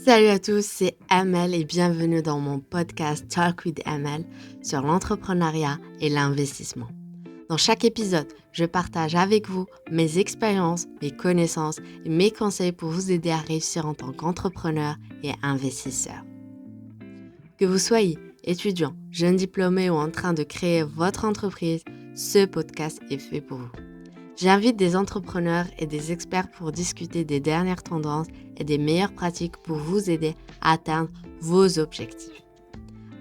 Salut à tous, c'est Amel et bienvenue dans mon podcast Talk with Amel sur l'entrepreneuriat et l'investissement. Dans chaque épisode, je partage avec vous mes expériences, mes connaissances et mes conseils pour vous aider à réussir en tant qu'entrepreneur et investisseur. Que vous soyez étudiant, jeune diplômé ou en train de créer votre entreprise, ce podcast est fait pour vous. J'invite des entrepreneurs et des experts pour discuter des dernières tendances et des meilleures pratiques pour vous aider à atteindre vos objectifs.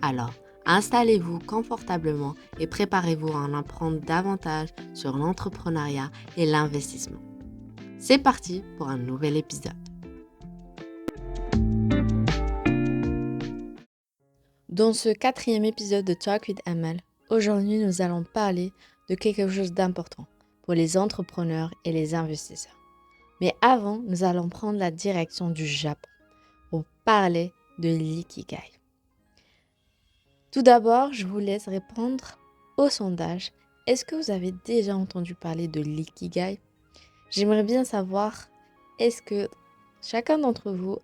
Alors, installez-vous confortablement et préparez-vous à en apprendre davantage sur l'entrepreneuriat et l'investissement. C'est parti pour un nouvel épisode. Dans ce 4e épisode de Talk with Amel, aujourd'hui nous allons parler de quelque chose d'important pour les entrepreneurs et les investisseurs. Mais avant, nous allons prendre la direction du Japon pour parler de l'ikigai. Tout d'abord, je vous laisse répondre au sondage. Est-ce que vous avez déjà entendu parler de l'ikigai ? J'aimerais bien savoir, est-ce que chacun d'entre vous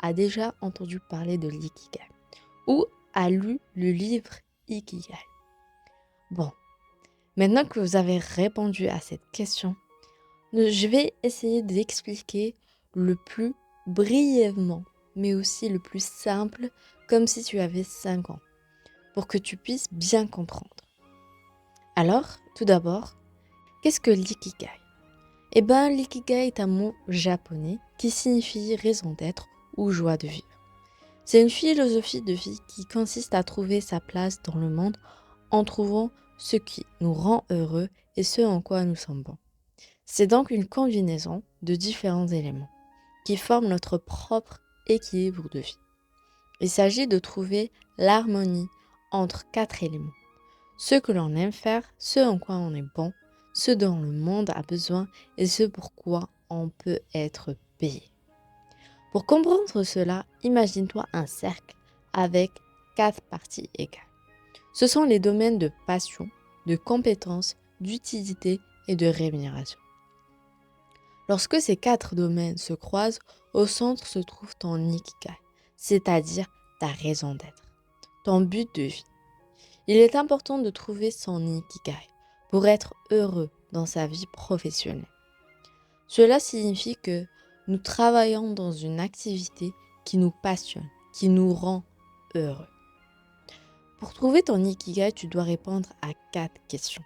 a déjà entendu parler de l'ikigai ou a lu le livre Ikigai ? Bon, maintenant que vous avez répondu à cette question, je vais essayer d'expliquer le plus brièvement, mais aussi le plus simple, comme si tu avais 5 ans, pour que tu puisses bien comprendre. Alors, tout d'abord, qu'est-ce que l'ikigai ? L'ikigai est un mot japonais qui signifie raison d'être ou joie de vivre. C'est une philosophie de vie qui consiste à trouver sa place dans le monde en trouvant ce qui nous rend heureux et ce en quoi nous sommes bons. C'est donc une combinaison de différents éléments qui forment notre propre équilibre de vie. Il s'agit de trouver l'harmonie entre 4 éléments. Ce que l'on aime faire, ce en quoi on est bon, ce dont le monde a besoin et ce pourquoi on peut être payé. Pour comprendre cela, imagine-toi un cercle avec 4 parties égales. Ce sont les domaines de passion, de compétence, d'utilité et de rémunération. Lorsque ces 4 domaines se croisent, au centre se trouve ton ikigai, c'est-à-dire ta raison d'être, ton but de vie. Il est important de trouver son ikigai pour être heureux dans sa vie professionnelle. Cela signifie que nous travaillons dans une activité qui nous passionne, qui nous rend heureux. Pour trouver ton ikigai, tu dois répondre à 4 questions.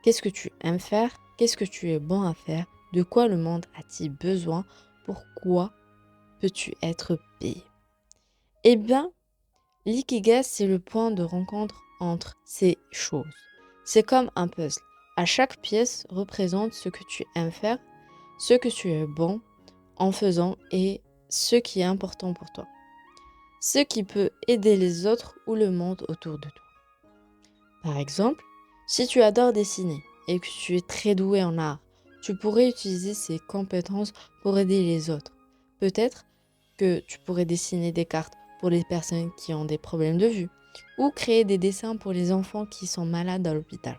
Qu'est-ce que tu aimes faire ? Qu'est-ce que tu es bon à faire ? De quoi le monde a-t-il besoin ? Pourquoi peux-tu être payé ? L'ikigai, c'est le point de rencontre entre ces choses. C'est comme un puzzle. À chaque pièce représente ce que tu aimes faire, ce que tu es bon en faisant et ce qui est important pour toi. Ce qui peut aider les autres ou le monde autour de toi. Par exemple, si tu adores dessiner et que tu es très doué en art, tu pourrais utiliser ces compétences pour aider les autres. Peut-être que tu pourrais dessiner des cartes pour les personnes qui ont des problèmes de vue ou créer des dessins pour les enfants qui sont malades à l'hôpital.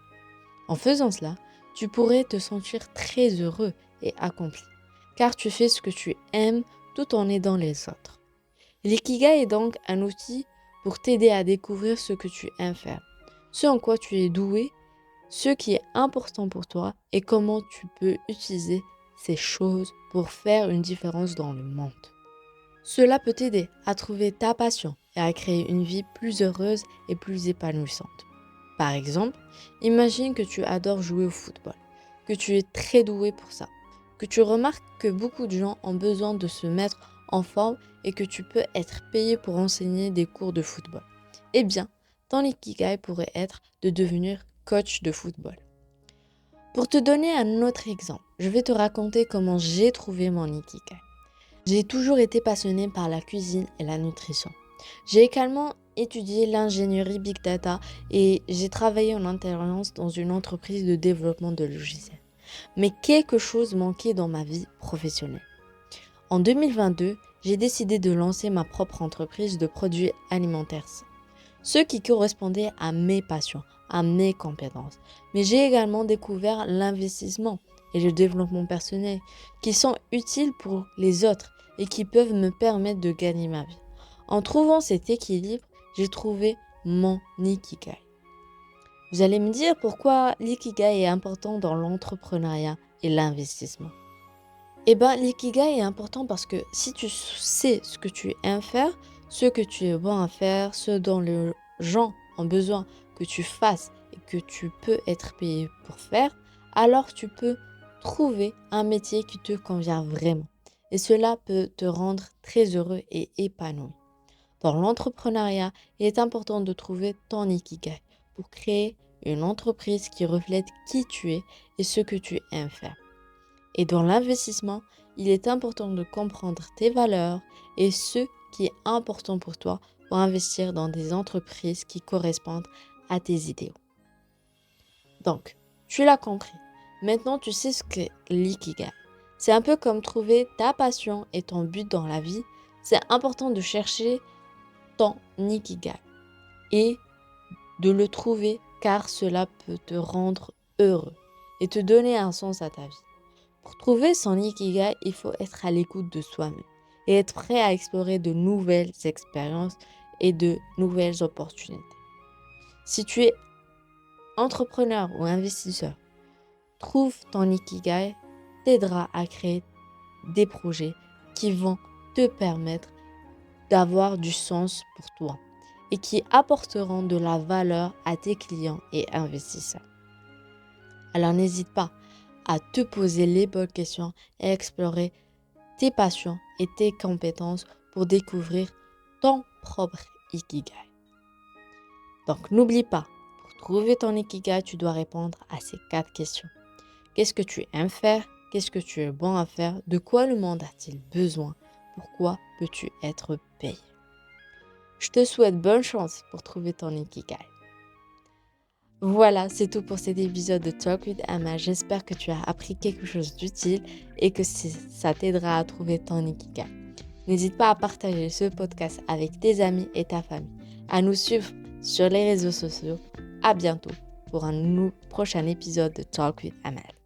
En faisant cela, tu pourrais te sentir très heureux et accompli, car tu fais ce que tu aimes tout en aidant les autres. L'ikigai est donc un outil pour t'aider à découvrir ce que tu aimes faire, ce en quoi tu es doué, ce qui est important pour toi et comment tu peux utiliser ces choses pour faire une différence dans le monde. Cela peut t'aider à trouver ta passion et à créer une vie plus heureuse et plus épanouissante. Par exemple, imagine que tu adores jouer au football, que tu es très doué pour ça, que tu remarques que beaucoup de gens ont besoin de se mettre en forme et que tu peux être payé pour enseigner des cours de football. Ton ikigai pourrait être de devenir coach de football. Pour te donner un autre exemple, je vais te raconter comment j'ai trouvé mon ikigai. J'ai toujours été passionnée par la cuisine et la nutrition. J'ai également étudié l'ingénierie Big Data et j'ai travaillé en alternance dans une entreprise de développement de logiciels. Mais quelque chose manquait dans ma vie professionnelle. En 2022, j'ai décidé de lancer ma propre entreprise de produits alimentaires, ce qui correspondait à mes passions, à mes compétences. Mais j'ai également découvert l'investissement et le développement personnel qui sont utiles pour les autres et qui peuvent me permettre de gagner ma vie. En trouvant cet équilibre, j'ai trouvé mon Ikigai. Vous allez me dire pourquoi l'Ikigai est important dans l'entrepreneuriat et l'investissement. L'ikigai est important parce que si tu sais ce que tu aimes faire, ce que tu es bon à faire, ce dont les gens ont besoin que tu fasses et que tu peux être payé pour faire, alors tu peux trouver un métier qui te convient vraiment. Et cela peut te rendre très heureux et épanoui. Dans l'entrepreneuriat, il est important de trouver ton Ikigai pour créer une entreprise qui reflète qui tu es et ce que tu aimes faire. Et dans l'investissement, il est important de comprendre tes valeurs et ce qui est important pour toi pour investir dans des entreprises qui correspondent à tes idéaux. Donc, tu l'as compris. Maintenant, tu sais ce qu'est l'ikigai. C'est un peu comme trouver ta passion et ton but dans la vie. C'est important de chercher ton ikigai et de le trouver car cela peut te rendre heureux et te donner un sens à ta vie. Pour trouver son ikigai, il faut être à l'écoute de soi-même et être prêt à explorer de nouvelles expériences et de nouvelles opportunités. Si tu es entrepreneur ou investisseur, trouve ton ikigai t'aidera à créer des projets qui vont te permettre d'avoir du sens pour toi et qui apporteront de la valeur à tes clients et investisseurs. Alors n'hésite pas à te poser les bonnes questions et explorer tes passions et tes compétences pour découvrir ton propre ikigai. Donc n'oublie pas, pour trouver ton ikigai, tu dois répondre à ces 4 questions. Qu'est-ce que tu aimes faire? Qu'est-ce que tu es bon à faire? De quoi le monde a-t-il besoin? Pourquoi peux-tu être payé? Je te souhaite bonne chance pour trouver ton ikigai. Voilà, c'est tout pour cet épisode de Talk with Amma. J'espère que tu as appris quelque chose d'utile et que ça t'aidera à trouver ton ikigai. N'hésite pas à partager ce podcast avec tes amis et ta famille, à nous suivre sur les réseaux sociaux. À bientôt pour un prochain épisode de Talk with Amal.